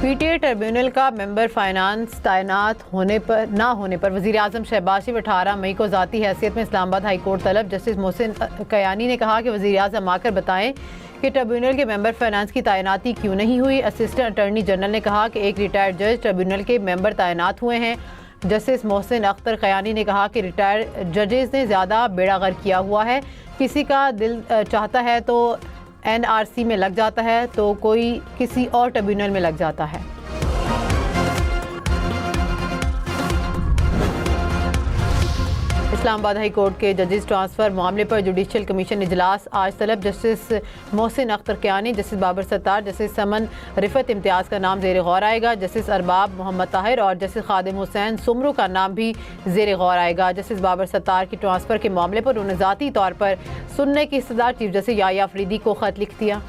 PTA tribunal का member finance तैनात होने पर वज़ीर आज़म शहबाज शरीफ 18 मई को ज़ाती हैसियत में इस्लामाबाद हाई कोर्ट तलब। जस्टिस मोहसिन कयानी ने कहा कि वज़ीर आज़म आकर बताएं कि ट्रिब्यूनल के मेंबर फाइनेंस की तैनाती क्यों नहीं हुई। असिस्टेंट अटॉर्नी जनरल ने कहा कि एक रिटायर्ड जज ट्रिब्यूनल के मेंबर तैनात हुए हैं। जस्टिस मोहसिन अख्तर कयानी ने कहा कि रिटायर्ड जजेस ने ज़्यादा बेड़ा गर्क किया हुआ है। किसी का दिल चाहता है तो एनआरसी में लग जाता है तो कोई किसी और ट्रिब्यूनल में लग जाता है। इस्लामाबाद हाई कोर्ट के जजेस ट्रांसफ़र मामले पर जुडिशल कमीशन इजलास आज तलब। Justice Mohsin Akhtar Kayani, justice Babar Sattar, justice Saman Rifat Imtiaz का नाम ज़ेर गौर आएगा। जस्टिस अरबाब मोहम्मद ताहिर और जस्टिस खादिम हुसैन सुमरू का नाम भी ज़ेर गौर आएगा। जस्टिस बाबर सत्तार की ट्रांसफ़र के मामले पर उन्होंने ज़ाती तौर पर सुनने की इस्तदा चीफ जस्टिस याया अफरीदी को ख़त लिख दिया।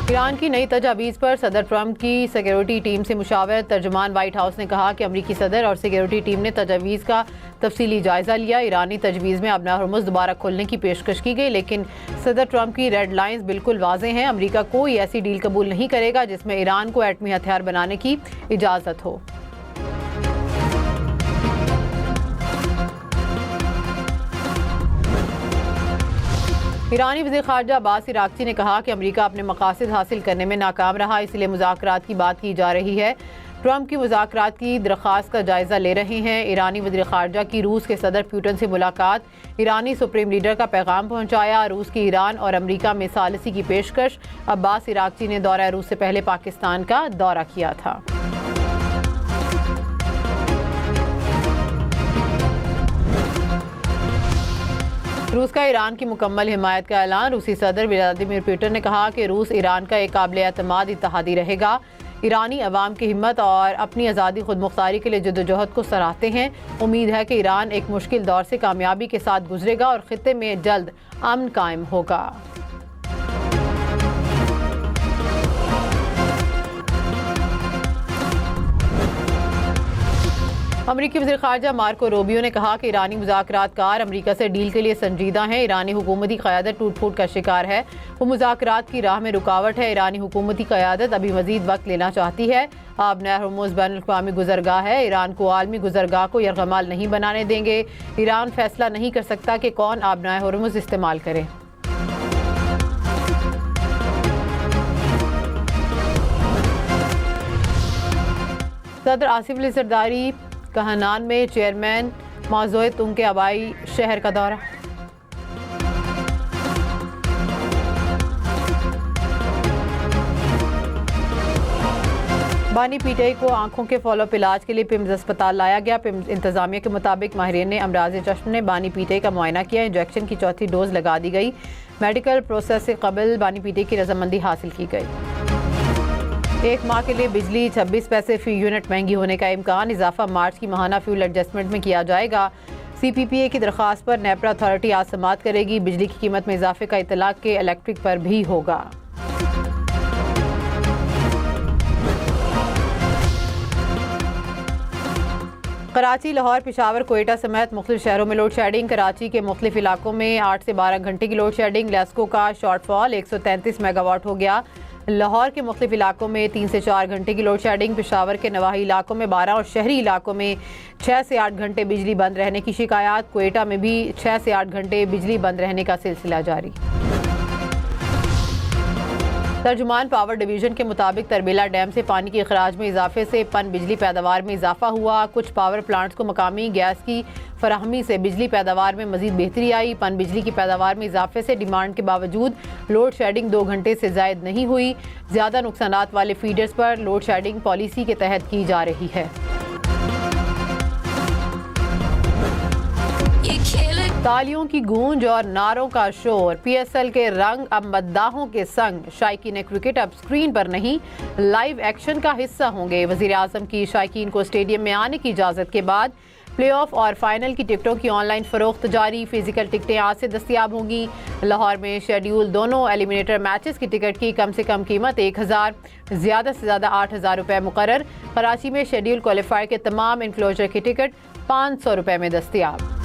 ईरान की नई तजावीज़ पर सदर ट्रंप की सिक्योरिटी टीम से मुशावरत। तर्जुमान वाइट हाउस ने कहा कि अमरीकी सदर और सिक्योरिटी टीम ने तजावीज़ का तफसीली जायज़ा लिया। ईरानी तजवीज़ में अब हॉर्मुज़ दोबारा खोलने की पेशकश की गई, लेकिन सदर ट्रंप की रेड लाइन्स बिल्कुल वाज़ेह हैं। अमरीका कोई ऐसी डील कबूल नहीं करेगा जिसमें ईरान को एटमी हथियार बनाने की इजाज़त हो। ईरानी वज़ीर ख़ारजा अब्बास इराक़ची ने कहा कि अमरीका अपने मक़ासिद हासिल करने में नाकाम रहा, इसलिए मुज़ाकरात की बात की जा रही है। ट्रंप की मुज़ाकरात की दरख्वास्त का जायज़ा ले रहे हैं। ईरानी वज़ीर ख़ारजा की रूस के सदर पुतिन से मुलाकात। ईरानी सुप्रीम लीडर का पैगाम पहुँचाया। रूस की ईरान और अमरीका में सालिसी की पेशकश। अब्बास इराक़ची ने दौरा रूस से पहले पाकिस्तान का दौरा किया था। रूस का ईरान की मुकम्मल हिमायत का ऐलान। रूसी सदर व्लादिमीर पुतिन ने कहा कि रूस ईरान का एक काबिल एतमाद इत्तेहादी रहेगा। ईरानी अवाम की हिम्मत और अपनी आज़ादी खुद मुख्तारी के लिए जद्दोजहद को सराहते हैं। उम्मीद है कि ईरान एक मुश्किल दौर से कामयाबी के साथ गुजरेगा और खित्ते में जल्द अमन कायम होगा। अमरीकी वज़ीर ख़ारजा मार्को रूबियो ने कहा कि ईरानी मुज़ाकरातकार अमरीका से डील के लिए संजीदा हैं। ईरानी हुकूमती क़यादत टूट फूट का शिकार है, वो मुज़ाकरात की राह में रुकावट है। ईरानी हुकूमती क़यादत अभी मज़ीद वक्त लेना चाहती है। आब नहर हॉर्मुज़ बैनुल-अक़वामी गुज़रगाह है। ईरान को आलमी गुज़रगाह को यरगमाल नहीं बनाने देंगे। ईरान फैसला नहीं कर सकता कि कौन आबनाए हॉर्मुज़ इस्तेमाल करे। सदर आसिफ अली ज़रदारी कहनान में चेयरमैन मौज़ूए तुंग के आबाई शहर का दौरा। बानी पीटीआई को आंखों के फॉलोअप इलाज के लिए पिम्स अस्पताल लाया गया। पिम्स इंतजामिया के मुताबिक माहिरीन ने अमराज़ चश्म ने बानी पीटीआई का मुआयना किया। इंजेक्शन की चौथी डोज लगा दी गई। मेडिकल प्रोसेस से कबल बानी पीटीआई की रजामंदी हासिल की गई। एक माह के लिए बिजली 26 पैसे फी यूनिट महंगी होने का इम्कान। इजाफा मार्च की माहाना फ्यूल एडजस्टमेंट में किया जाएगा। CPPA की दरख्वास्त पर नेपरा अथॉरिटी आज समाअत करेगी। बिजली की कीमत में इजाफे का इतलाक के इलेक्ट्रिक पर भी होगा। कराची, लाहौर, पेशावर, कोयटा समेत मुख्तलिफ शहरों में लोड शेडिंग। कराची के मुख्तलिफ इलाकों में 8 से 12 घंटे की लोड शेडिंग। लेस्को का शॉर्टफॉल 133 मेगावाट हो गया। लाहौर के मुख्तलिफ इलाकों में 3 से 4 घंटे की लोड शेडिंग। पेशावर के नवाही इलाकों में 12 और शहरी इलाकों में 6 से 8 घंटे बिजली बंद रहने की शिकायत। कोयटा में भी 6 से 8 घंटे बिजली बंद रहने का सिलसिला जारी। तर्जुमान पावर डिवीज़न के मुताबिक तरबेला डैम से पानी के अखराज में इजाफे से पन बिजली पैदावार में इजाफा हुआ। कुछ पावर प्लांट्स को मकामी गैस की फराहमी से बिजली पैदावार में मजीद बेहतरी आई। पन बिजली की पैदावार में इजाफे से डिमांड के बावजूद लोड शेडिंग 2 घंटे से ज़ायद नहीं हुई। ज़्यादा नुकसानात वाले फीडर्स पर लोड शेडिंग पॉलिसी के तहत की जा रही है। तालियों की गूंज और नारों का शोर। PSL के रंग अब मद्दाहों के संग। शायकीन क्रिकेट अब स्क्रीन पर नहीं, लाइव एक्शन का हिस्सा होंगे। वज़ीर आज़म की शायकीन को स्टेडियम में आने की इजाज़त के बाद प्लेऑफ और फाइनल की टिकटों की ऑनलाइन फरोख्त जारी। फिजिकल टिकटें आज से दस्तियाब होंगी। लाहौर में शेड्यूल दोनों एलिमिनेटर मैचेस की टिकट की कम से कम कीमत 1000, ज़्यादा से ज़्यादा 8000 रुपये मुकर्रर। कराची में शेड्यूल क्वालिफायर के तमाम इनक्लोजर की टिकट 500 रुपये में दस्तियाब।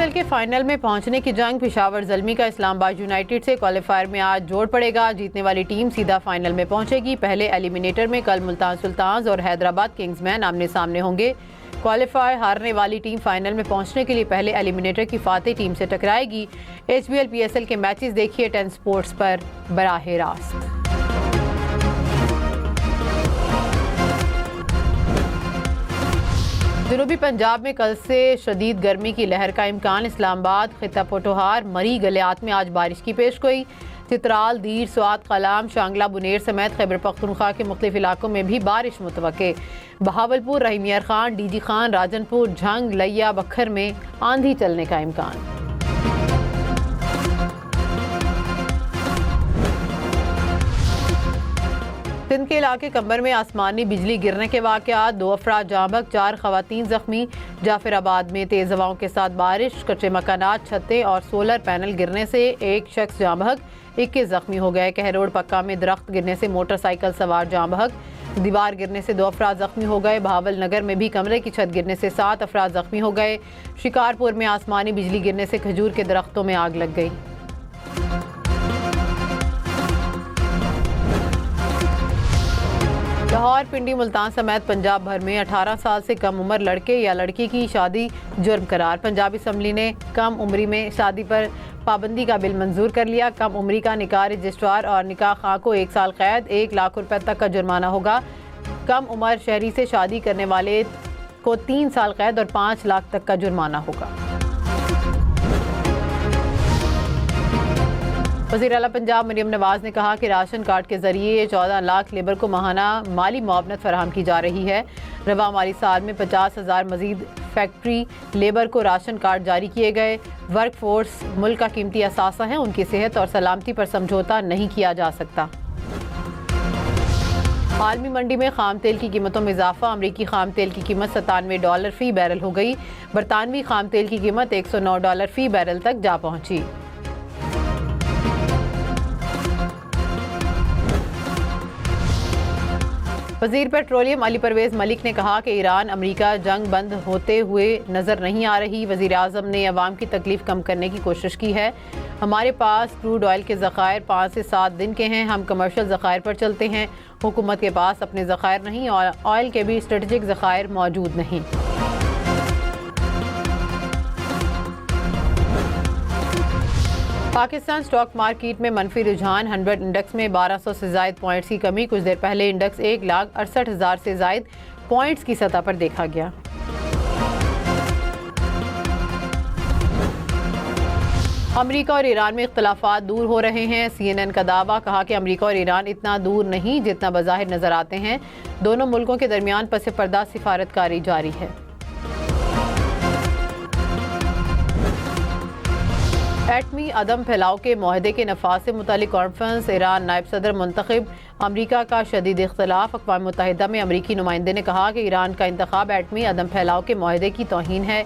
PSL के फाइनल में पहुंचने की जंग पेशावर ज़ल्मी का इस्लामाबाद यूनाइटेड से क्वालिफायर में आज जोड़ पड़ेगा। जीतने वाली टीम सीधा फाइनल में पहुंचेगी। पहले एलिमिनेटर में कल मुल्तान सुल्तान्स और हैदराबाद किंग्समैन आमने सामने होंगे। क्वालिफायर हारने वाली टीम फाइनल में पहुंचने के लिए पहले एलिमिनेटर की फातेह टीम से टकराएगी। HBL PSL के मैचेस देखिए 10 स्पोर्ट्स पर बराह रास्त। जनूबी पंजाब में कल से शदीद गर्मी की लहर का इम्कान। इस्लामाबाद, खिता पोटोहार, मरी, गलियात में आज बारिश की पेशगोई। चित्राल, दीर, स्वात, कलाम, शांगला, बुनेर समेत खैबर पख्तूनख्वा के मुख्तलिफ इलाकों में भी बारिश मुतवक्के। बहावलपुर, रहीमियर खान, DG खान, राजनपुर, झंग, लैया, बखर में आंधी चलने का इम्कान। सिंध के इलाके कंबर में आसमानी बिजली गिरने के वाक़यात, 2 अफराद जाँ बहक, 4 खवातीन जख्मी। जाफराबाद में तेज़ हवाओं के साथ बारिश, कच्चे मकानात, छतें और सोलर पैनल गिरने से 1 शख्स जाँ बहक, 21 जख्मी हो गए। कहरोड पक्का में दरख्त गिरने से मोटरसाइकिल सवार जाँ बहक, दीवार गिरने से 2 अफराद जख्मी हो गए। बहावल नगर में भी कमरे की छत गिरने से 7 अफराद जख्मी हो गए। शिकारपुर में आसमानी बिजली गिरने से खजूर के दरख्तों में आग लग गई। लाहौर, पिंडी, मुल्तान समेत पंजाब भर में 18 साल से कम उम्र लड़के या लड़की की शादी जुर्म करार। पंजाब असम्बली ने कम उम्री में शादी पर पाबंदी का बिल मंजूर कर लिया। कम उम्री का निकाह रजिस्ट्रार और निकाह खां को 1 साल कैद, 1 लाख रुपए तक का जुर्माना होगा। कम उम्र शहरी से शादी करने वाले को 3 साल कैद और 5 लाख तक का जुर्माना होगा। वज़ीर आला पंजाब मरियम नवाज ने कहा कि राशन कार्ड के जरिए 14 लाख लेबर को माहाना माली मुआवनत फराहम की जा रही है। रवा माली साल में 50,000 मजीद फैक्ट्री लेबर को राशन कार्ड जारी किए गए। वर्क फोर्स मुल्क का कीमती असासा है, उनकी सेहत और सलामती पर समझौता नहीं किया जा सकता। आलमी मंडी में खाम तेल की कीमतों में इजाफा। अमरीकी खाम तेल की कीमत $97 फ़ी बैरल हो गई। बरतानवी खाम तेल की कीमत $109 फ़ी बैरल तक जा पहुंची। वज़ीर पेट्रोलियम अली परवेज़ मलिक ने कहा कि ईरान अमरीका जंग बंद होते हुए नज़र नहीं आ रही। वज़ीर आज़म ने अवाम की तकलीफ कम करने की कोशिश की है। हमारे पास क्रूड ऑयल के ज़खायर 5 से 7 दिन के हैं। हम कमर्शियल ज़खायर पर चलते हैं। हुकूमत के पास अपने ज़खायर नहीं और ऑयल के भी स्ट्रेटजिक ज़खायर मौजूद नहीं। पाकिस्तान स्टॉक मार्केट में मनफी रुझान। 100 इंडेक्स में 1200 से ज़ायद पॉइंट्स की कमी। कुछ देर पहले इंडेक्स 1,68,000 से ज़ायद पॉइंट्स की सतह पर देखा गया। अमेरिका और ईरान में इख्तलाफात दूर हो रहे हैं। CNN का दावा, कहा कि अमेरिका और ईरान इतना दूर नहीं जितना बज़ाहिर नजर आते हैं। दोनों मुल्कों के दरमियान पस पर्दा सिफारतकारी जारी है। एटमी अदम फैलाव के माहदे के नफाज से मुतालिक कॉन्फ्रेंस। ईरान नायब सदर मुंतखब, अमरीका का शदीद इख्तलाफ। अक़वाम मुत्तहिदा में अमरीकी नुमाइंदे ने कहा कि ईरान का इंतखाब एटमी अदम फैलाव के माहदे की तौहीन है।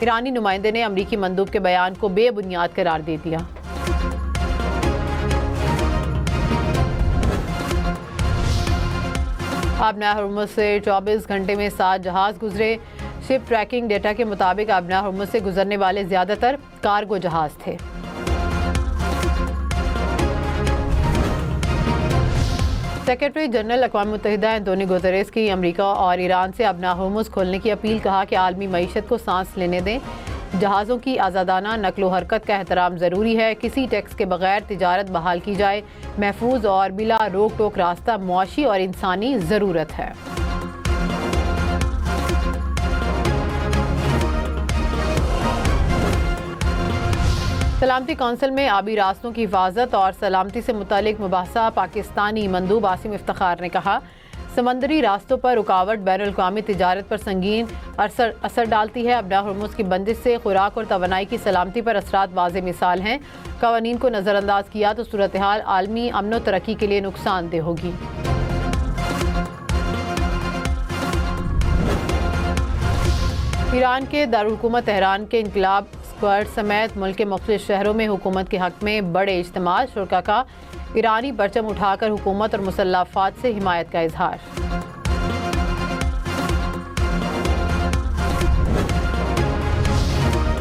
ईरानी नुमाइंदे ने अमरीकी मंदूब के बयान को बेबुनियाद करार दे दिया। आबना हुर्मुज़ से 24 घंटे में 7 जहाज़ गुजरे। शिप ट्रैकिंग डेटा के मुताबिक आबना हुर्मुज़ से गुजरने वाले ज़्यादातर कार्गो जहाज़ थे। सेक्रेटरी जनरल अक़वाम मुत्तहिदा एंटोनियो गुतेरेस की अमरीका और ईरान से आबना हुर्मुज़ खोलने की अपील। कहा कि आलमी मईशत को सांस लेने दें। जहाज़ों की आज़ादाना नकलो हरकत का एहतराम ज़रूरी है। किसी टैक्स के बगैर तिजारत बहाल की जाए। महफूज और बिला रोक टोक रास्ता मुआशी और इंसानी ज़रूरत है। सलामती कौंसिल में आबी रास्तों की हिफाजत और सलामती से मुतालिक मुबाहसा। पाकिस्तानी मंदूब आसिम इफ्तिखार ने कहा, समंदरी रास्तों पर रुकावट बैनुल-अक़वामी तिजारत पर संगीन असर डालती है। आबना हुर्मुज़ की बंदिश से खुराक और तवानाई की सलामती पर असरात वाज़े मिसाल हैं। क़वानीन को नज़रअंदाज किया तो सूरत हाल आलमी अमन व तरक्की के लिए नुकसानदेह होगी। ईरान के दारुल-हुकूमत तेहरान के इंकलाब स्क्वाड समेत मुल्क के मुख्तलिफ शहरों में हुकूमत के हक़ में बड़े इज्तिमा। शुरका का ईरानी परचम उठाकर हुकूमत और मुसल्लह अफ़वाद से हिमायत का इजहार।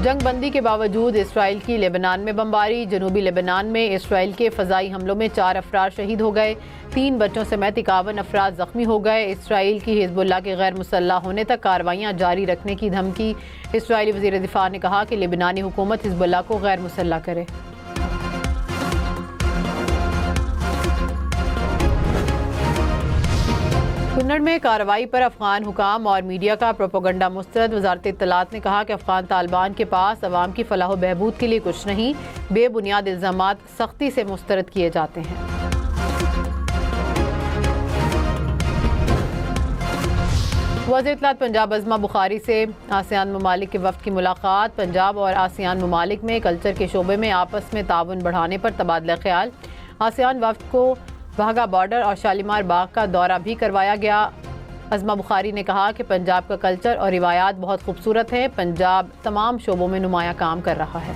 जंगबंदी के बावजूद इसराइल की लेबनान में बमबारी। जनूबी लेबनान में इसराइल के फ़ज़ाई हमलों में 4 अफराद शहीद हो गए, 3 बच्चों समेत 51 अफराद ज़ख्मी हो गए। इसराइल की हिज़्बुल्लाह के गैर मुसल्लह होने तक कार्रवाइयाँ जारी रखने की धमकी। इसराइली वज़ीर दिफ़ा ने कहा कि लेबनानी हुकूमत हिज़्बुल्लाह को गैर मुसल्लह करे। कन्नड़ में कार्रवाई पर अफगान हुकाम और मीडिया का प्रोपोगंडा मुस्तरद। वजारत इत्तलात ने कहा कि अफगान तालिबान के पास अवाम की फलाह बहबूद के लिए कुछ नहीं, बेबुनियाद इल्ज़ामात सख्ती से मुस्तरद किए जाते हैं। वज़ीर इत्तलात पंजाब अज़मा बुखारी से आसियान ममालिक के वफ़द की मुलाकात। पंजाब और आसियान ममालिक में कल्चर के शोबे में आपस में ताउन बढ़ाने पर तबादला ख्याल। आसियान वफ़द को वाघा बॉर्डर और शालीमार बाग का दौरा भी करवाया गया। अज़मा बुखारी ने कहा कि पंजाब का कल्चर और रिवायात बहुत खूबसूरत है। पंजाब तमाम शोबों में नुमाया काम कर रहा है।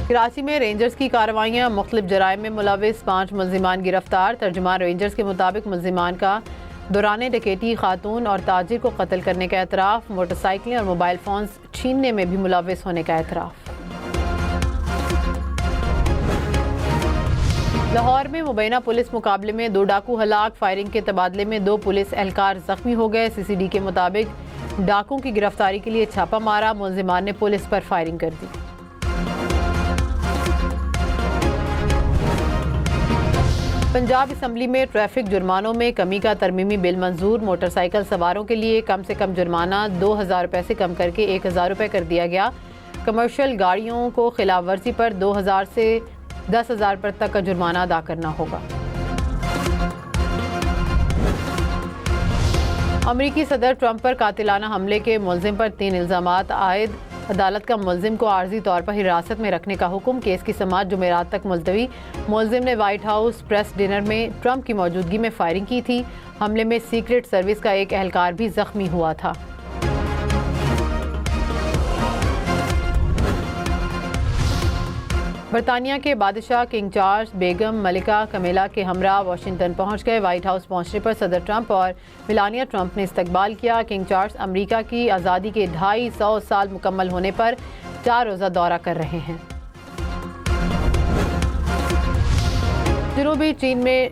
कराची में रेंजर्स की कार्रवाइयाँ। मुख्तलिफ जराइम में मुलविस 5 मुल्जिमान गिरफ्तार। तर्जुमान रेंजर्स के मुताबिक मुल्जिमान का दौरान डकैती खातून और ताजिर को कत्ल करने का एतराफ़, मोटरसाइकिलें और मोबाइल फ़ोन्स छीनने में भी मुलविस होने का एतराफ़। लाहौर में मुबैना पुलिस मुकाबले में 2 डाकू हलाक। फायरिंग के तबादले में 2 पुलिस एहलकार जख्मी हो गए। CCD के मुताबिक डाकुओं की गिरफ्तारी के लिए छापा मारा, मुल्जिमान ने पुलिस पर फायरिंग कर दी। पंजाब असम्बली में ट्रैफिक जुर्मानों में कमी का तरमीमी बिल मंजूर। मोटरसाइकिल सवारों के लिए कम से कम जुर्माना 2000 रुपये से कम करके 1000 रुपये कर दिया गया। कमर्शियल गाड़ियों को खिलाफ वर्जी पर 2000 से 10,000 रुपये तक का जुर्माना अदा करना होगा। अमरीकी सदर ट्रंप पर कातिलाना हमले के मुल्जिम पर 3 इल्ज़ामात आयद। अदालत का मुल्जिम को आर्जी तौर पर हिरासत में रखने का हुक्म। केस की समाअत जुमेरात तक मुलतवी। मुल्जिम ने व्हाइट हाउस प्रेस डिनर में ट्रंप की मौजूदगी में फायरिंग की थी। हमले में सीक्रेट सर्विस का एक एहलकार भी जख्मी हुआ था। बरतानिया के बादशाह किंग चार्ल्स बेगम मलिका कमेला के हमरा वाशिंगटन पहुंच गए। व्हाइट हाउस पहुंचने पर सदर ट्रंप और मेलानिया ट्रंप ने इस्तकबाल किया। किंग चार्ल्स अमेरिका की आज़ादी के 250 साल मुकम्मल होने पर 4 रोज़ा दौरा कर रहे हैं। जनूबी चीन में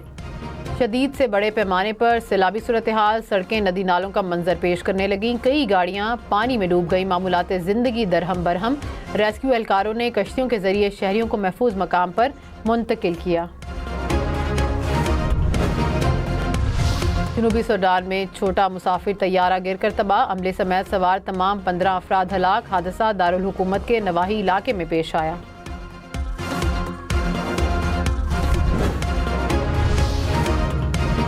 शदीद से बड़े पैमाने पर सैलाबी सूरत हाल। सड़कें नदी नालों का मंजर पेश करने लगीं। कई गाड़ियां पानी में डूब गई। मामूलात ज़िंदगी दरहम बरहम। रेस्क्यू एहलकारों ने कश्तियों के जरिए शहरियों को महफूज मकाम पर मुंतकिल किया। जनूबी सूडान में छोटा मुसाफिर तैयारा गिरकर तबाह। अमले समेत सवार तमाम 15 अफराद हलाक। हादसा दारुल हुकूमत के नवाही इलाके में पेश आया।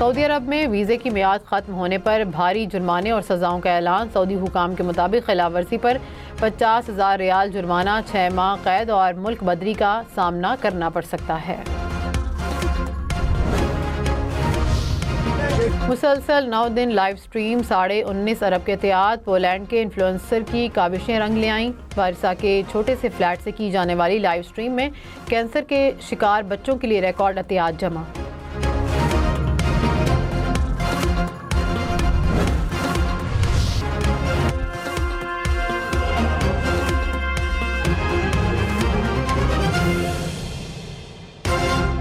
सऊदी अरब में वीज़े की मियाद ख़त्म होने पर भारी जुर्माने और सज़ाओं का ऐलान। सऊदी हुकाम के मुताबिक खिलाफ वर्जी पर 50,000 रियाल जुर्माना, 6 माह कैद और मुल्क बदरी का सामना करना पड़ सकता है। मुसलसल 9 दिन लाइव स्ट्रीम 19.5 अरब के एहतियात। पोलैंड के इन्फ्लुएंसर की काबिशें रंग ले आईं। वारसा के छोटे से फ्लैट से की जाने वाली लाइव स्ट्रीम में कैंसर के शिकार बच्चों के लिए रिकॉर्ड एहतियात जमा।